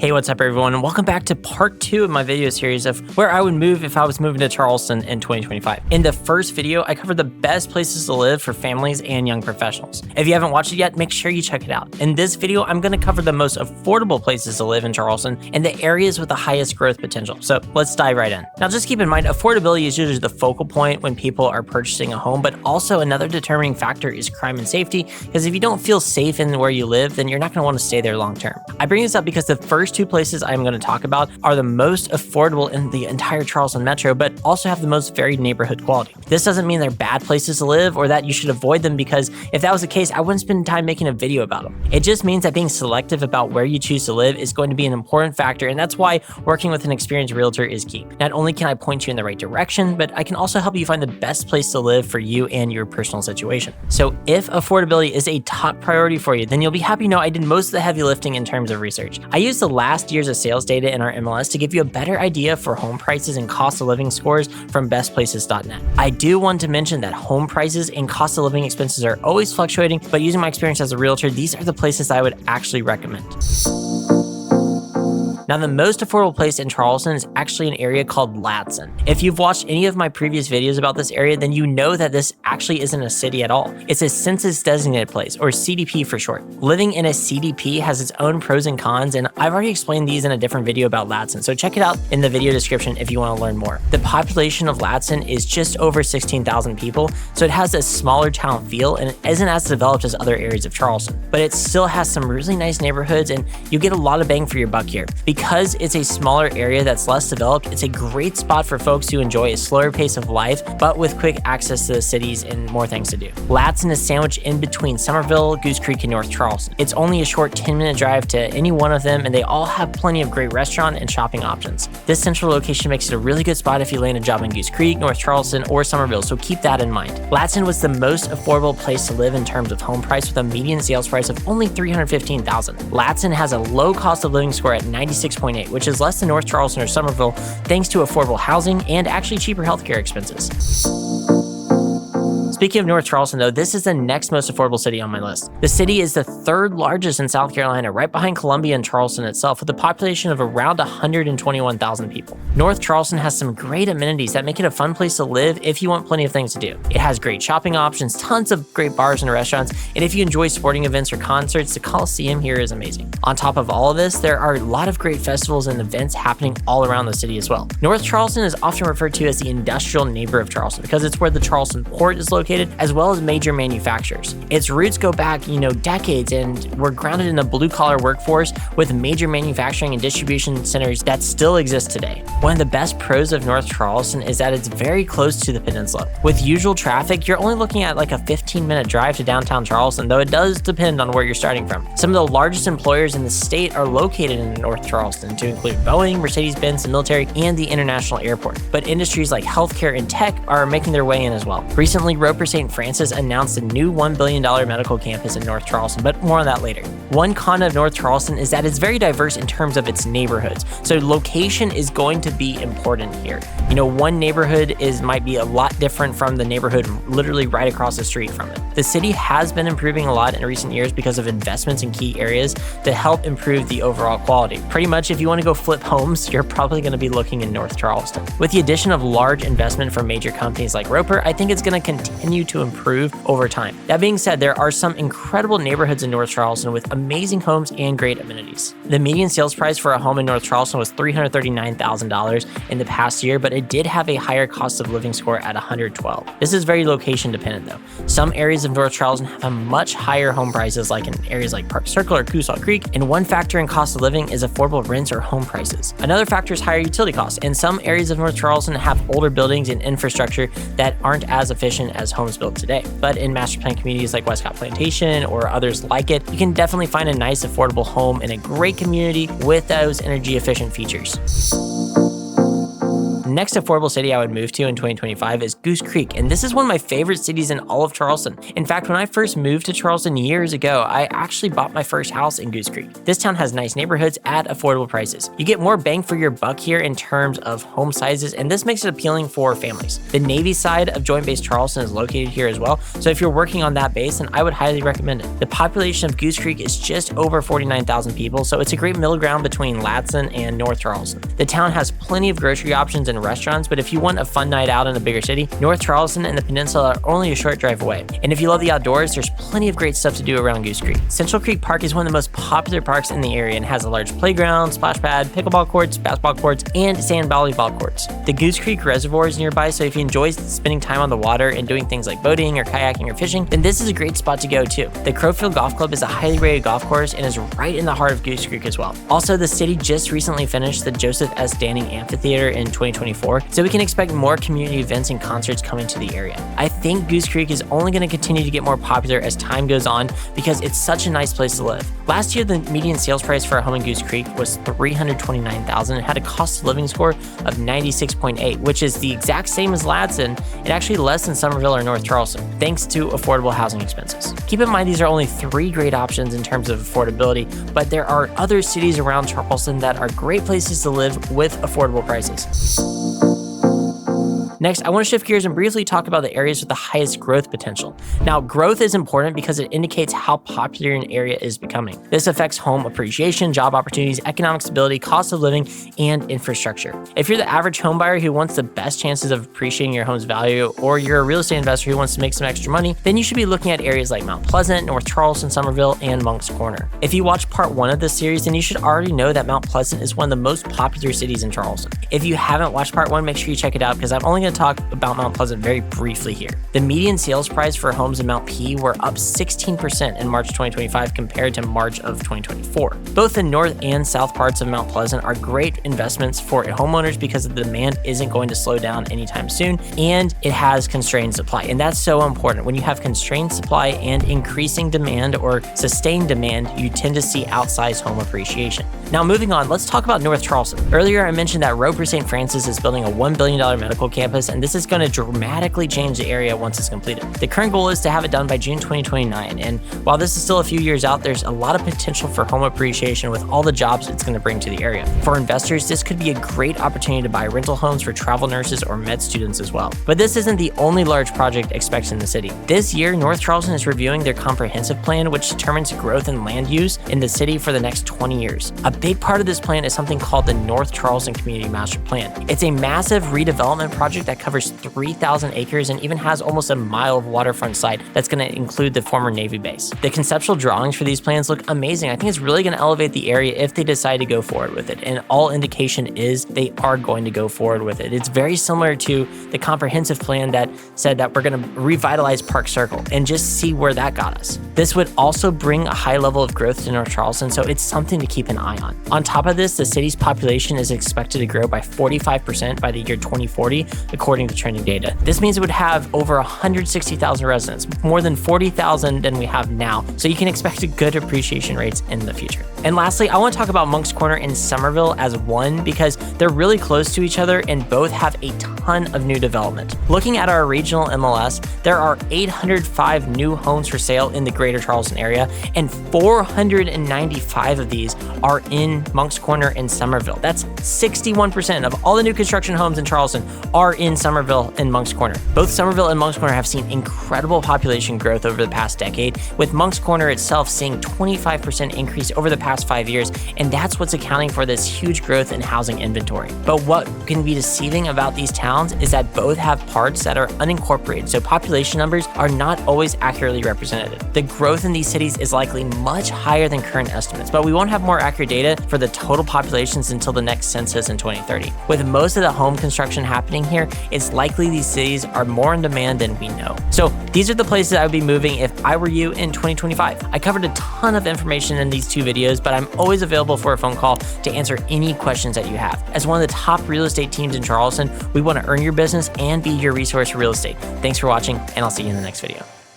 Hey, what's up everyone, and welcome back to part 2 of my video series of where I would move if I was moving to Charleston in 2025. In the first video, I covered the best places to live for families and young professionals. If you haven't watched it yet, make sure you check it out. In this video, I'm going to cover the most affordable places to live in Charleston and the areas with the highest growth potential. So let's dive right in. Now just keep in mind, affordability is usually the focal point when people are purchasing a home, but also another determining factor is crime and safety, because if you don't feel safe in where you live, then you're not going to want to stay there long term. I bring this up because the first two places I'm going to talk about are the most affordable in the entire Charleston metro, but also have the most varied neighborhood quality. This doesn't mean they're bad places to live or that you should avoid them, because if that was the case, I wouldn't spend time making a video about them. It just means that being selective about where you choose to live is going to be an important factor, and that's why working with an experienced realtor is key. Not only can I point you in the right direction, but I can also help you find the best place to live for you and your personal situation. So if affordability is a top priority for you, then you'll be happy to know I did most of the heavy lifting in terms of research. I used the last year's of sales data in our MLS to give you a better idea for home prices and cost of living scores from bestplaces.net. I do want to mention that home prices and cost of living expenses are always fluctuating, but using my experience as a realtor, these are the places I would actually recommend. Now, the most affordable place in Charleston is actually an area called Ladson. If you've watched any of my previous videos about this area, then you know that this actually isn't a city at all. It's a census designated place, or CDP for short. Living in a CDP has its own pros and cons, and I've already explained these in a different video about Ladson, so check it out in the video description if you want to learn more. The population of Ladson is just over 16,000 people, so it has a smaller town feel and it isn't as developed as other areas of Charleston, but it still has some really nice neighborhoods, and you get a lot of bang for your buck here. Because it's a smaller area that's less developed, it's a great spot for folks who enjoy a slower pace of life, but with quick access to the cities and more things to do. Ladson is sandwiched in between Somerville, Goose Creek, and North Charleston. It's only a short 10-minute drive to any one of them, and they all have plenty of great restaurant and shopping options. This central location makes it a really good spot if you land a job in Goose Creek, North Charleston, or Somerville, so keep that in mind. Ladson was the most affordable place to live in terms of home price, with a median sales price of only $315,000. Ladson has a low cost of living score at 96.8, which is less than North Charleston or Somerville, thanks to affordable housing and actually cheaper healthcare expenses. Speaking of North Charleston though, this is the next most affordable city on my list. The city is the third largest in South Carolina, right behind Columbia and Charleston itself, with a population of around 121,000 people. North Charleston has some great amenities that make it a fun place to live if you want plenty of things to do. It has great shopping options, tons of great bars and restaurants, and if you enjoy sporting events or concerts, the Coliseum here is amazing. On top of all of this, there are a lot of great festivals and events happening all around the city as well. North Charleston is often referred to as the industrial neighbor of Charleston because it's where the Charleston port is located, as well as major manufacturers. Its roots go back, decades, and we're grounded in a blue-collar workforce with major manufacturing and distribution centers that still exist today. One of the best pros of North Charleston is that it's very close to the peninsula. With usual traffic, you're only looking at like a 15-minute drive to downtown Charleston, though it does depend on where you're starting from. Some of the largest employers in the state are located in North Charleston, to include Boeing, Mercedes-Benz, the military, and the international airport. But industries like healthcare and tech are making their way in as well. Recently, Roper St. Francis announced a new $1 billion medical campus in North Charleston, but more on that later. One con of North Charleston is that it's very diverse in terms of its neighborhoods, so location is going to be important here. One neighborhood might be a lot different from the neighborhood literally right across the street from it. The city has been improving a lot in recent years because of investments in key areas to help improve the overall quality. Pretty much, if you want to go flip homes, you're probably going to be looking in North Charleston. With the addition of large investment from major companies like Roper, I think it's going to continue to improve over time. That being said, there are some incredible neighborhoods in North Charleston with amazing homes and great amenities. The median sales price for a home in North Charleston was $339,000 in the past year, but it did have a higher cost of living score at 112. This is very location dependent though. Some areas of North Charleston have a much higher home prices, like in areas like Park Circle or Coosaw Creek, and one factor in cost of living is affordable rents or home prices. Another factor is higher utility costs, and some areas of North Charleston have older buildings and infrastructure that aren't as efficient as homes built today. But in master plan communities like Westcott Plantation or others like it, you can definitely find a nice affordable home in a great community with those energy efficient features. next affordable city I would move to in 2025 is Goose Creek, and this is one of my favorite cities in all of Charleston. In fact, when I first moved to Charleston years ago, I actually bought my first house in Goose Creek. This town has nice neighborhoods at affordable prices. You get more bang for your buck here in terms of home sizes, and this makes it appealing for families. The Navy side of Joint Base Charleston is located here as well, so if you're working on that base, then I would highly recommend it. The population of Goose Creek is just over 49,000 people, so it's a great middle ground between Ladson and North Charleston. The town has plenty of grocery options and restaurants, but if you want a fun night out in a bigger city, North Charleston and the peninsula are only a short drive away. And if you love the outdoors, there's plenty of great stuff to do around Goose Creek. Central Creek Park is one of the most popular parks in the area and has a large playground, splash pad, pickleball courts, basketball courts, and sand volleyball courts. The Goose Creek Reservoir is nearby, so if you enjoy spending time on the water and doing things like boating or kayaking or fishing, then this is a great spot to go too. The Crowfield Golf Club is a highly rated golf course and is right in the heart of Goose Creek as well. Also, the city just recently finished the Joseph S. Danning Amphitheater in 2024, so we can expect more community events and concerts coming to the area. I think Goose Creek is only going to continue to get more popular as time goes on because it's such a nice place to live. Last year, the median sales price for a home in Goose Creek was $329,000 and had a cost of living score of 96.8, which is the exact same as Ladson and actually less than Summerville or North Charleston, thanks to affordable housing expenses. Keep in mind these are only 3 great options in terms of affordability, but there are other cities around Charleston that are great places to live with affordable prices. Next, I want to shift gears and briefly talk about the areas with the highest growth potential. Now, growth is important because it indicates how popular an area is becoming. This affects home appreciation, job opportunities, economic stability, cost of living, and infrastructure. If you're the average home buyer who wants the best chances of appreciating your home's value, or you're a real estate investor who wants to make some extra money, then you should be looking at areas like Mount Pleasant, North Charleston, Summerville, and Moncks Corner. If you watched part 1 of this series, then you should already know that Mount Pleasant is one of the most popular cities in Charleston. If you haven't watched part 1, make sure you check it out because I'm only going to talk about Mount Pleasant very briefly here. The median sales price for homes in Mount P were up 16% in March 2025 compared to March of 2024. Both the north and south parts of Mount Pleasant are great investments for homeowners because the demand isn't going to slow down anytime soon, and it has constrained supply. And that's so important. When you have constrained supply and increasing demand or sustained demand, you tend to see outsized home appreciation. Now moving on, let's talk about North Charleston. Earlier I mentioned that Roper St. Francis is building a $1 billion medical campus, and this is going to dramatically change the area once it's completed. The current goal is to have it done by June 2029, and while this is still a few years out, there's a lot of potential for home appreciation with all the jobs it's going to bring to the area. For investors, this could be a great opportunity to buy rental homes for travel nurses or med students as well. But this isn't the only large project expected in the city. This year, North Charleston is reviewing their comprehensive plan, which determines growth and land use in the city for the next 20 years. A big part of this plan is something called the North Charleston Community Master Plan. It's a massive redevelopment project that covers 3,000 acres and even has almost a mile of waterfront site that's going to include the former Navy base. The conceptual drawings for these plans look amazing. I think it's really going to elevate the area if they decide to go forward with it, and all indication is they are going to go forward with it. It's very similar to the comprehensive plan that said that we're going to revitalize Park Circle, and just see where that got us. This would also bring a high level of growth to North Charleston, so it's something to keep an eye on. On top of this, the city's population is expected to grow by 45% by the year 2040, according to trending data. This means it would have over 160,000 residents, more than 40,000 than we have now, so you can expect good appreciation rates in the future. And lastly, I want to talk about Moncks Corner and Summerville as one because they're really close to each other and both have a ton of new development. Looking at our regional MLS, there are 805 new homes for sale in the greater Charleston area, and 495 of these are in Moncks Corner and Summerville. That's 61% of all the new construction homes in Charleston are in Summerville and Moncks Corner. Both Summerville and Moncks Corner have seen incredible population growth over the past decade, with Moncks Corner itself seeing 25% increase over the past 5 years, and that's what's accounting for this huge growth in housing inventory. But what can be deceiving about these towns is that both have parts that are unincorporated, so population numbers are not always accurately represented. The growth in these cities is likely much higher than current estimates, but we won't have more accurate data for the total populations until the next census in 2030. With most of the home construction happening here, it's likely these cities are more in demand than we know. So these are the places I would be moving if I were you in 2025. I covered a ton of information in these 2 videos, but I'm always available for a phone call to answer any questions that you have. As one of the top real estate teams in Charleston, we want to earn your business and be your resource for real estate. Thanks for watching, and I'll see you in the next video.